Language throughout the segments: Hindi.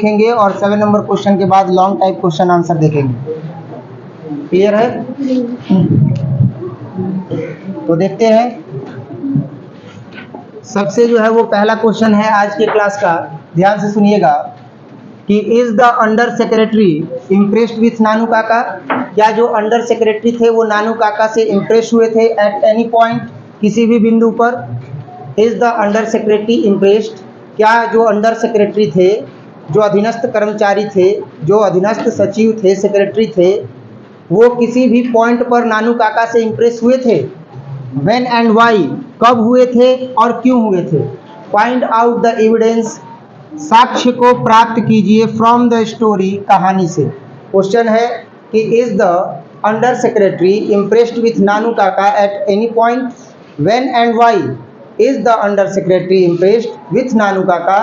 लिखेंगे और 7 नंबर क्वेश्चन के बाद लॉन्ग टाइप क्वेश्चन आंसर देखेंगे। क्लियर है? तो देखते हैं, सबसे जो है वो पहला क्वेश्चन है आज के क्लास का, ध्यान से सुनिएगा कि is the under secretary impressed with Nanu Kaka. क्या जो अंडर सेक्रेटरी थे वो नानू काका से इम्प्रेस हुए थे एट एनी पॉइंट, किसी भी बिंदु पर? Is the under secretary impressed, क्या जो अंडर सेक्रेटरी थे, जो अधीनस्थ कर्मचारी थे, जो अधीनस्थ सचिव थे, सेक्रेटरी थे, वो किसी भी पॉइंट पर नानू काका से इम्प्रेस हुए थे? व्हेन एंड वाई, कब हुए थे और क्यों हुए थे? फाइंड आउट द एविडेंस, साक्ष्य को प्राप्त कीजिए फ्रॉम द स्टोरी, कहानी से। क्वेश्चन है कि is the under secretary impressed with Nanu Kaka at any point, when and why is the under secretary impressed with Nanu Kaka.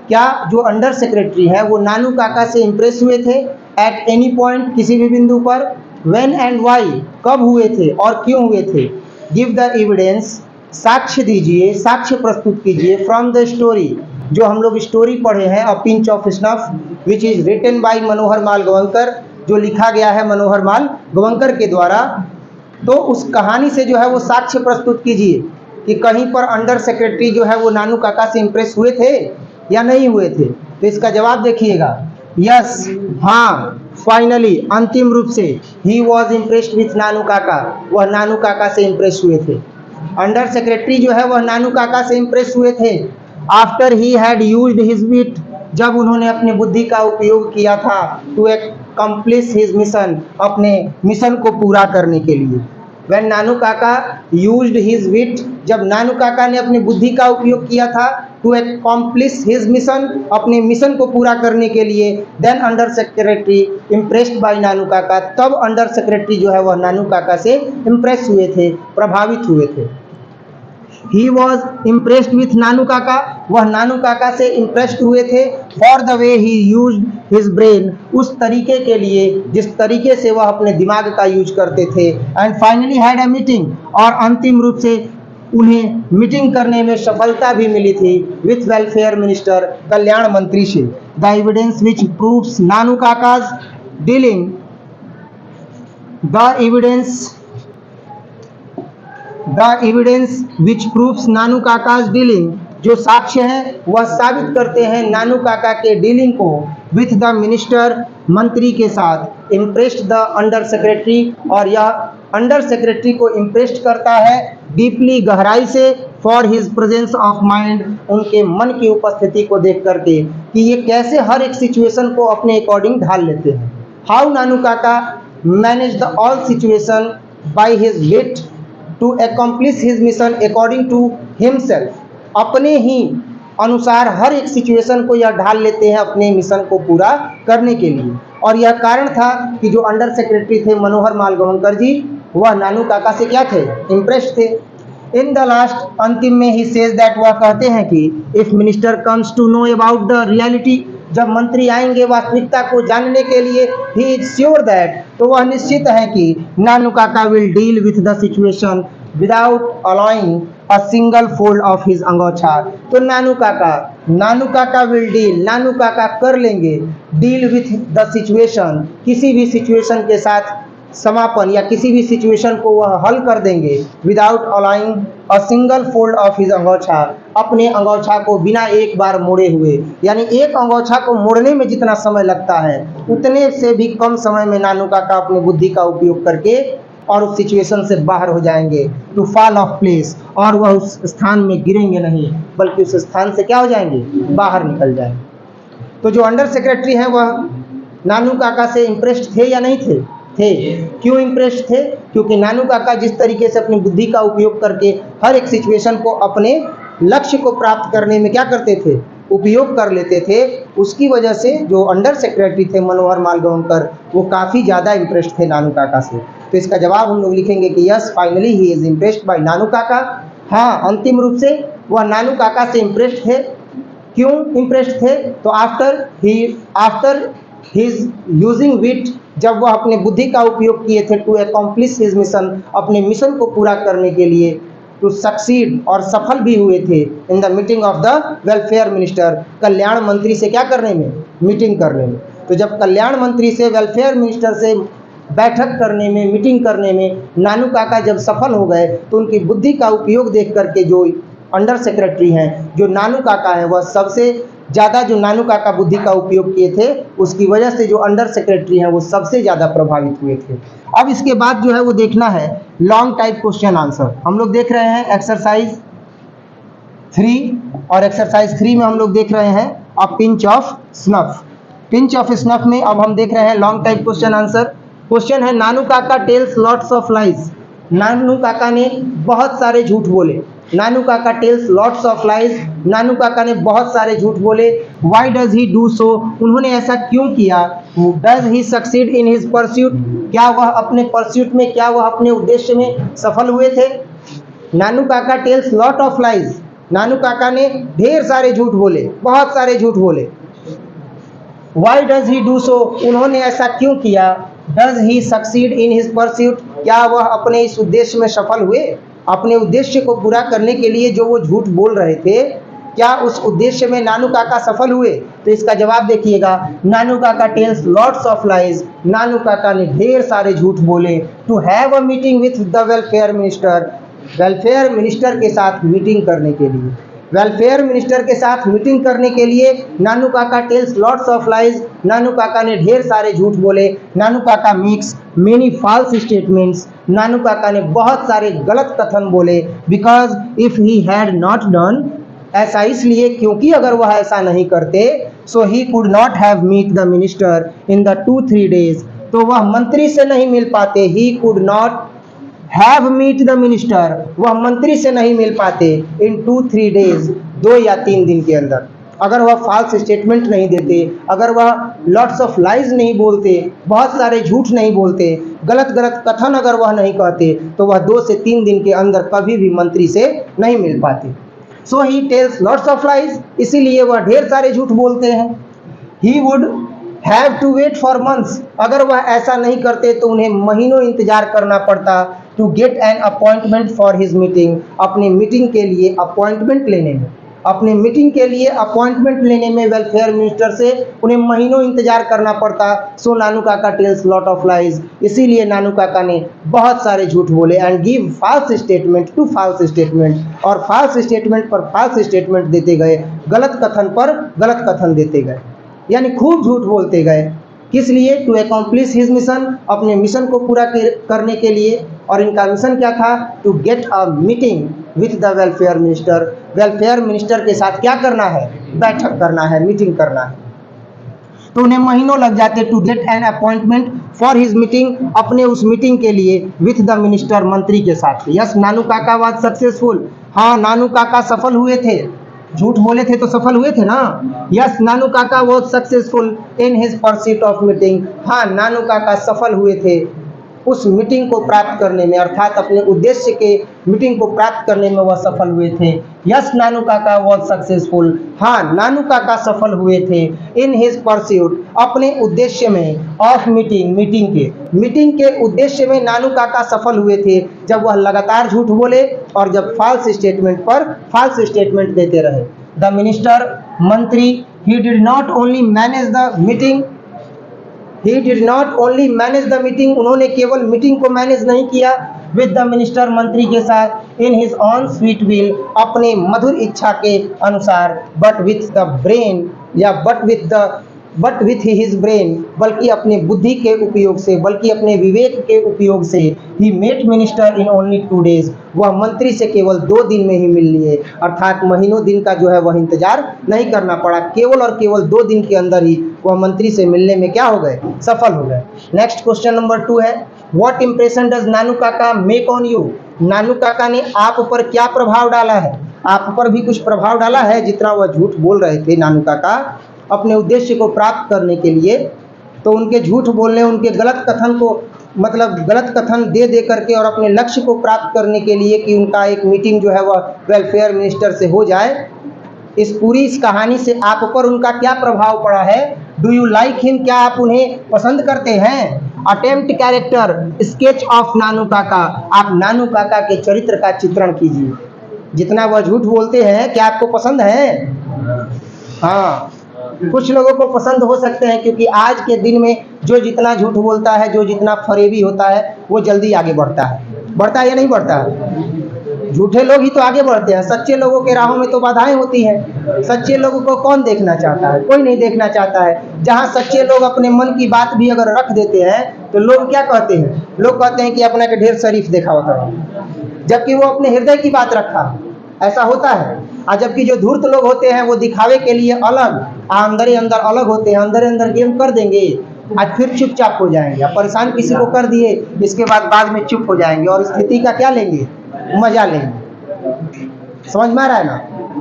क्या जो अंडर सेक्रेटरी है वो नानू काका से इम्प्रेस हुए थे एट एनी पॉइंट, किसी भी बिंदु पर? व्हेन एंड वाई, कब हुए थे और क्यों हुए थे? गिव द एविडेंस, साक्ष्य दीजिए, साक्ष्य प्रस्तुत कीजिए फ्रॉम द स्टोरी, जो हम लोग स्टोरी पढ़े हैं, a pinch of snuff which is written by Manohar Malgaonkar, जो लिखा गया है मनोहर माल गवंकर के द्वारा। तो उस कहानी से जो है वो साक्ष्य प्रस्तुत कीजिए कि कहीं पर अंडर सेक्रेटरी जो है वो नानू काका से इम्प्रेस हुए थे या नहीं हुए थे। तो इसका जवाब देखिएगा, यस, हाँ, फाइनली, अंतिम रूप से, he was impressed with Nanu काका, वह नानू काका से इम्प्रेस हुए थे। अंडर सेक्रेटरी जो है वह नानू काका से इम्प्रेस हुए थे after he had used his wit, जब उन्होंने अपनी बुद्धि का उपयोग किया था, टू एक्कम्प्लिश हिज मिशन, अपने मिशन को पूरा करने के लिए। व्हेन नानू काका यूज्ड हिज विट, जब नानू काका ने अपनी बुद्धि का उपयोग किया था, टू एक्कम्प्लिश हिज मिशन, अपने मिशन को पूरा करने के लिए, then under secretary impressed by Nanu Kaka, तब अंडर सेक्रेटरी जो है वह नानू काका से इम्प्रेस हुए थे, प्रभावित हुए थे। He was impressed with Nanu काका, वह नानू काका से इम्प्रेस्ड हुए थे for the way he used his brain, उस तरीके के लिए जिस तरीके से वह अपने दिमाग का यूज करते थे। And finally had a meeting, और अंतिम रूप से उन्हें मीटिंग करने में सफलता भी मिली थी विथ वेलफेयर मिनिस्टर, कल्याण मंत्री से। The evidence which proves Nanu Kaka's dealing, the evidence which proves Nanu Kaka's dealing, जो साक्ष्य है वह साबित करते हैं नानू काका के डीलिंग को विथ द मिनिस्टर, मंत्री के साथ। इम्प्रेस्ड द अंडर सेक्रेटरी, और यह अंडर सेक्रेटरी को इम्प्रेस्ड करता है डीपली, गहराई से, for his presence of mind, उनके मन की उपस्थिति को देख करके कि ये कैसे हर एक सिचुएशन को अपने अकॉर्डिंग ढाल लेते हैं। How Nanu Kaka manage the all situation by his wit to accomplish his mission according to himself, अपने ही अनुसार हर एक सिचुएशन को यह ढाल लेते हैं अपने मिशन को पूरा करने के लिए। और यह कारण था कि जो अंडर सेक्रेटरी थे मनोहर माल गवंकर जी, वह नानू काका से क्या थे? इम्प्रेस्ड थे। इन द लास्ट, अंतिम में ही सेज दैट, वह कहते हैं कि if minister comes to know about the reality, जब मंत्री आएंगे वास्तविकता को जानने के लिए, ही इज श्योर दैट, तो वह निश्चित है कि Nanu Kaka will deal with the situation without allowing a single fold of his angocha. तो नानू काका विल डील, नानू काका कर लेंगे, डील विथ द सिचुएशन, किसी भी सिचुएशन के साथ समापन या किसी भी सिचुएशन को वह हल कर देंगे, without allowing a single fold of his angocha, अपने अंगोछा को बिना एक बार मोड़े हुए। यानी एक अंगोछा को मोड़ने में जितना समय लगता है उतने से भी कम समय में नानू काका अपनी बुद्धि का उपयोग करके और उस सिचुएशन से बाहर हो जाएंगे, टू फॉल ऑफ प्लेस, और वह उस स्थान में गिरेंगे नहीं बल्कि उस स्थान से क्या हो जाएंगे? बाहर निकल जाएंगे। तो जो अंडर सेक्रेटरी हैं वह नानू काका से इम्प्रेस्ड थे या नहीं थे? थे। क्यों इम्प्रेस्ड थे? क्योंकि नानू काका जिस तरीके से अपनी बुद्धि का उपयोग करके हर एक सिचुएशन को अपने लक्ष्य को प्राप्त करने में क्या करते थे? उपयोग कर लेते थे। उसकी वजह से जो अंडर सेक्रेटरी थे मनोहर माल गवंकर, वो काफ़ी ज़्यादा इम्प्रेस्ड थे नानू काका से। तो इसका जवाब हम लोग लिखेंगे कि yes, finally he is impressed by Nanu Kaka. हाँ, अंतिम रूप से वह नानू काका से इम्प्रेस्ड थे। क्यों इम्प्रेस्ड थे? तो आफ्टर हिज यूजिंग विट, जब वह अपने बुद्धि का उपयोग किए थे टू अकम्प्लिश हिज मिशन, अपने मिशन को पूरा करने के लिए, टू सक्सीड और सफल भी हुए थे in the meeting of the welfare minister, कल्याण मंत्री से क्या करने में, मीटिंग करने में। तो जब कल्याण मंत्री से वेलफेयर मिनिस्टर से बैठक करने में, मीटिंग करने में नानू काका जब सफल हो गए तो उनकी बुद्धि का उपयोग देख करके जो अंडर सेक्रेटरी हैं, जो नानू काका हैं, वह सबसे ज़्यादा जो नानू काका बुद्धि का उपयोग किए थे उसकी वजह से जो अंडर सेक्रेटरी हैं वो सबसे ज़्यादा प्रभावित हुए थे। अब इसके बाद जो है वो देखना है लॉन्ग टाइप क्वेश्चन आंसर। हम लोग देख रहे हैं एक्सरसाइज 3 और एक्सरसाइज 3 में हम लोग देख रहे हैं a pinch of snuff. Pinch of snuff में अब हम देख रहे हैं long type question answer. Question है नानू Kaka tells lots of lies. Nanu Kaka ने बहुत सारे झूठ बोले। Nanu Kaka tells lots of lies, Nanu Kaka ने बहुत सारे झूठ बोले। Why does he do so, उन्होंने ऐसा क्यों किया। Does he succeed in his pursuit, क्या वह अपने परस्यूट में, क्या वह अपने उद्देश्य में सफल हुए थे। नानू Kaka tales lot of lies, Nanu Kaka ने ढेर सारे झूठ बोले, बहुत सारे झूठ बोले। Why does he do so, उन्होंने ऐसा क्यों किया। Does he succeed in his pursuit, क्या वह अपने इस उद्देश्य में सफल हुए। अपने उद्देश्य को पूरा करने के लिए जो वो झूठ बोल रहे थे, क्या उस उद्देश्य में नानू काका सफल हुए। तो इसका जवाब देखिएगा, Nanu Kaka tells lots of lies, Nanu Kaka ने ढेर सारे झूठ बोले। To have a meeting with the welfare minister, welfare minister के साथ मीटिंग करने के लिए, वेलफेयर मिनिस्टर के साथ मीटिंग करने के लिए Nanu Kaka tells lots of lies, Nanu Kaka ने ढेर सारे झूठ बोले। Nanu Kaka makes many false statements, Nanu Kaka ने बहुत सारे गलत कथन बोले। Because if he had not done, ऐसा इसलिए क्योंकि अगर वह ऐसा नहीं करते, so he could not have meet the minister in the 2-3 days, तो वह मंत्री से नहीं मिल पाते। He could not have meet the minister, वह मंत्री से नहीं मिल पाते इन 2-3 days, 2 या 3 दिन के अंदर। अगर वह फॉल्स स्टेटमेंट नहीं देते, अगर वह लॉट्स ऑफ लाइज नहीं बोलते, बहुत सारे झूठ नहीं बोलते, गलत गलत कथन अगर वह नहीं कहते, तो वह 2 से 3 दिन के अंदर कभी भी मंत्री से नहीं मिल पाते। So he tells lots of lies, इसीलिए वह ढेर सारे झूठ बोलते हैं। He would have to wait for months, अगर वह ऐसा नहीं करते तो उन्हें महीनों इंतजार करना पड़ता। To get an appointment for his meeting, अपनी मीटिंग के लिए अपॉइंटमेंट लेने में, अपने मीटिंग के लिए अपॉइंटमेंट लेने में वेलफेयर मिनिस्टर से उन्हें महीनों इंतजार करना पड़ता। सो नानू Kaka tales lot of lies, इसीलिए नानू काका ने बहुत सारे झूठ बोले। And give false statement to false statement, और फॉल्स स्टेटमेंट पर फॉल्स स्टेटमेंट देते गए, गलत कथन पर गलत कथन देते गए, यानी खूब झूठ बोलते गए। किस लिए। टू एकम्प्लिश हिज मिशन, अपने मिशन को पूरा करने के लिए। और इनका मिशन क्या था। To get a meeting with the welfare minister, welfare minister के साथ क्या करना है, बैठक करना है, मीटिंग करना है। तो उन्हें महीनों लग जाते। To get an appointment for his meeting, अपने उस मीटिंग के लिए विथ द मिनिस्टर, मंत्री के साथ। यस नानू काका वाज सक्सेसफुल, हाँ नानू काका सफल हुए थे। झूठ बोले थे तो सफल हुए थे ना। यस नानू काका was successful in his pursuit of meeting, हाँ नानू काका सफल हुए थे उस मीटिंग को प्राप्त करने में, अर्थात अपने उद्देश्य के मीटिंग को प्राप्त करने में वह सफल हुए थे। यस नानू काका वाज सक्सेसफुल, हाँ नानू काका सफल हुए थे इन हिज परस्यूट, अपने उद्देश्य में, ऑफ मीटिंग, मीटिंग के उद्देश्य में नानू काका सफल हुए थे जब वह लगातार झूठ बोले और जब फॉल्स स्टेटमेंट पर फॉल्स स्टेटमेंट देते रहे। द मिनिस्टर, मंत्री, he did not only manage the meeting, he did not only manage the meeting, उन्होंने केवल मीटिंग को मैनेज नहीं किया विद द मिनिस्टर, मंत्री के साथ, in his on sweet will, अपने मधुर इच्छा के अनुसार, बट विथ द ब्रेन, या बट विथ हिज ब्रेन, बल्कि अपने बुद्धि के उपयोग से, बल्कि अपने विवेक के उपयोग से। He met minister in only 2 days, वह मंत्री से केवल 2 दिन में ही मिल लिए, अर्थात महीनों दिन का जो है वह इंतजार नहीं करना पड़ा, केवल और केवल 2 दिन के अंदर ही वह मंत्री से मिलने में क्या हो गए, सफल हो गए। नेक्स्ट क्वेश्चन नंबर 2 है, व्हाट इंप्रेशन डज नानू काका मेक ऑन यू, नानू काका ने आप पर क्या प्रभाव डाला है। आप पर भी कुछ प्रभाव डाला है, जितना वह झूठ बोल रहे थे नानू काका अपने उद्देश्य को प्राप्त करने के लिए, तो उनके झूठ बोलने, उनके गलत कथन को, मतलब गलत कथन दे दे करके और अपने लक्ष्य को प्राप्त करने के लिए कि उनका एक मीटिंग जो है वह वेलफेयर मिनिस्टर से हो जाए, इस पूरी इस कहानी से आप पर उनका क्या प्रभाव पड़ा है, डू यू लाइक हिम, क्या आप उन्हें पसंद करते हैं। अटेम्प्ट कैरेक्टर स्केच ऑफ नानू काका, आप नानू काका के चरित्र का चित्रण कीजिए। जितना वह झूठ बोलते हैं क्या आपको पसंद है? हाँ, कुछ लोगों को पसंद हो सकते हैं, क्योंकि आज के दिन में जो जितना झूठ बोलता है, जो जितना फरेबी होता है, वो जल्दी आगे बढ़ता है या नहीं बढ़ता है? झूठे लोग ही तो आगे बढ़ते हैं, सच्चे लोगों के राहों में तो बाधाएं होती हैं। सच्चे लोगों को कौन देखना चाहता है? कोई नहीं देखना चाहता है। जहाँ सच्चे लोग अपने मन की बात भी अगर रख देते हैं तो लोग क्या कहते हैं? लोग कहते हैं कि अपना के ढेर शरीफ देखा होता है, जबकि वो अपने हृदय की बात रखा। ऐसा होता है। और जबकि जो धूर्त लोग होते हैं वो दिखावे के लिए अलग, अंदर ही अंदर अलग होते हैं, अंदर अंदर गेम कर देंगे, आज फिर चुपचाप हो जाएंगे। अब परेशान किसी को कर दिए, इसके बाद में चुप हो जाएंगे और स्थिति का क्या लेंगे? मजा लेंगे। समझ में आ रहा है ना?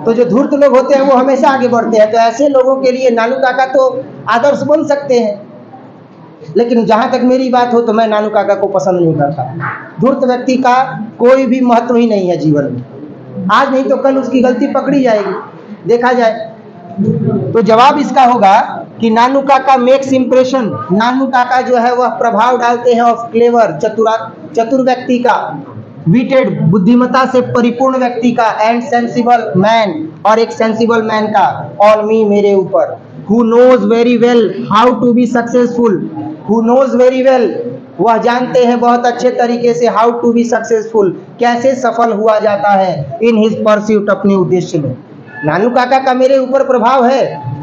तो जो धूर्त लोग होते हैं वो हमेशा आगे बढ़ते हैं। तो ऐसे लोगों के लिए नानू काका तो आदर्श बन सकते हैं, लेकिन जहां तक मेरी बात हो तो मैं नानू काका को पसंद नहीं करता। धूर्त व्यक्ति का कोई भी महत्व ही नहीं है जीवन में। आज नहीं तो कल उसकी गलती पकड़ी जाएगी, देखा जाए। तो जवाब इसका होगा कि नानू काका मेक्स इंप्रेशन, नानू काका जो है वह प्रभाव डालते हैं ऑफ क्लेवर, चतुर व्यक्ति का, विटेड बुद्धिमता से परिपूर्ण व्यक्ति का, एंड सेंसिबल मैन, और एक सेंसिबल मैन का, ऑन मी मेरे ऊपर, who knows very well how to be successful, who knows very well वह जानते हैं बहुत अच्छे तरीके से, हाउ टू बी सक्सेसफुल कैसे सफल हुआ जाता है, इन हिज परस्यूट अपने उद्देश्य में। नानू काका का मेरे ऊपर प्रभाव है,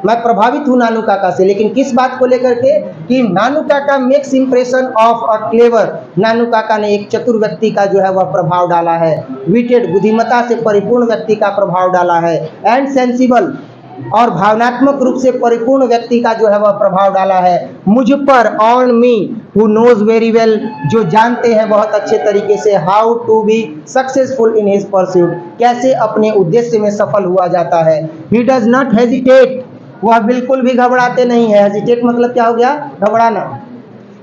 मैं प्रभावित हूँ नानू काका से, लेकिन किस बात को लेकर के कि Nanu Kaka makes impression of a clever, Nanu Kaka ने एक चतुर व्यक्ति का जो है वह प्रभाव डाला है, विटेड बुद्धिमता से परिपूर्ण व्यक्ति का प्रभाव डाला है, एंड सेंसिबल और भावनात्मक रूप से परिपूर्ण व्यक्ति का जो है वह प्रभाव डाला है मुझ पर, on me who knows very well जो जानते हैं बहुत अच्छे तरीके से, how to be successful in his pursuit कैसे अपने उद्देश्य में सफल हुआ जाता है। ही डज नॉट हेजिटेट, वह बिल्कुल भी घबराते नहीं है। हेजिटेट मतलब क्या हो गया? घबराना।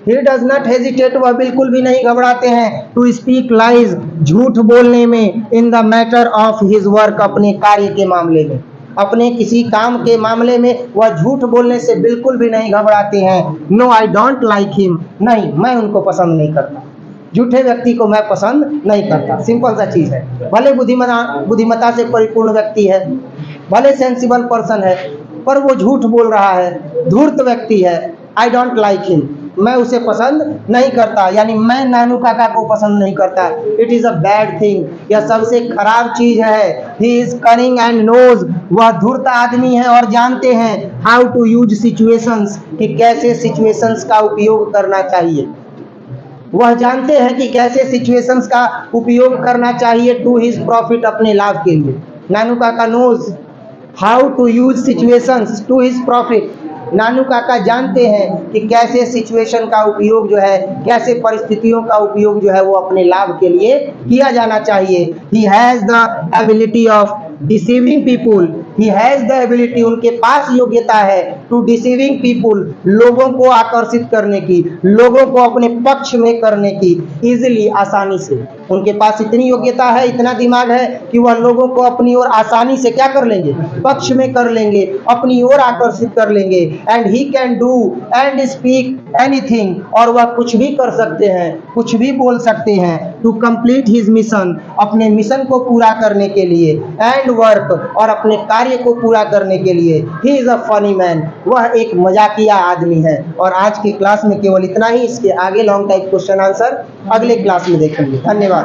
ही डज नॉट हेजिटेट, वह बिल्कुल भी नहीं घबराते हैं, टू स्पीक लाइज, झूठ बोलने में, in the matter of his work, अपने कार्य के मामले में, अपने किसी काम के मामले में वह झूठ बोलने से बिल्कुल भी नहीं घबराते हैं। No I don't like him, नहीं मैं उनको पसंद नहीं करता, झूठे व्यक्ति को मैं पसंद नहीं करता। सिंपल सा चीज है। भले बुद्धिमता से परिपूर्ण व्यक्ति है, भले सेंसिबल पर्सन है, पर वो झूठ बोल रहा है, धूर्त व्यक्ति है, आई डोंट लाइक हिम, मैं उसे पसंद नहीं करता, यानी मैं नानू काका को पसंद नहीं करता। It is a bad thing, यह सबसे खराब चीज है। He is cunning and knows, वह धूर्त आदमी है और जानते हैं, हाउ टू यूज सिचुएशंस, कि कैसे सिचुएशंस का उपयोग करना चाहिए। वह जानते हैं कि कैसे सिचुएशंस का उपयोग करना चाहिए टू हिज प्रॉफिट, अपने लाभ के लिए। Nanu Kaka knows how to use situations to his profit, Nanu Kaka जानते हैं कि कैसे सिचुएशन का उपयोग जो है, कैसे परिस्थितियों का उपयोग जो है वो अपने लाभ के लिए किया जाना चाहिए। He has the ability of deceiving people, he has the ability, उनके पास योग्यता है, टू डिसीविंग पीपुल, लोगों को आकर्षित करने की, लोगों को अपने पक्ष में करने की, इजिली, आसानी से। उनके पास इतनी योग्यता है, इतना दिमाग है कि वह लोगों को अपनी ओर आसानी से क्या कर लेंगे? पक्ष में कर लेंगे, अपनी ओर आकर्षित कर लेंगे। And he can do and speak anything, और वह कुछ भी कर सकते हैं, कुछ भी बोल सकते हैं, टू कंप्लीट हिज मिशन, अपने मिशन को पूरा करने के लिए, एंड वर्क, और अपने कार्य को पूरा करने के लिए। He is a funny man, वह एक मजाकिया आदमी है। और आज की क्लास में केवल इतना ही, इसके आगे लॉन्ग टाइप क्वेश्चन आंसर अगले क्लास में देखेंगे। धन्यवाद।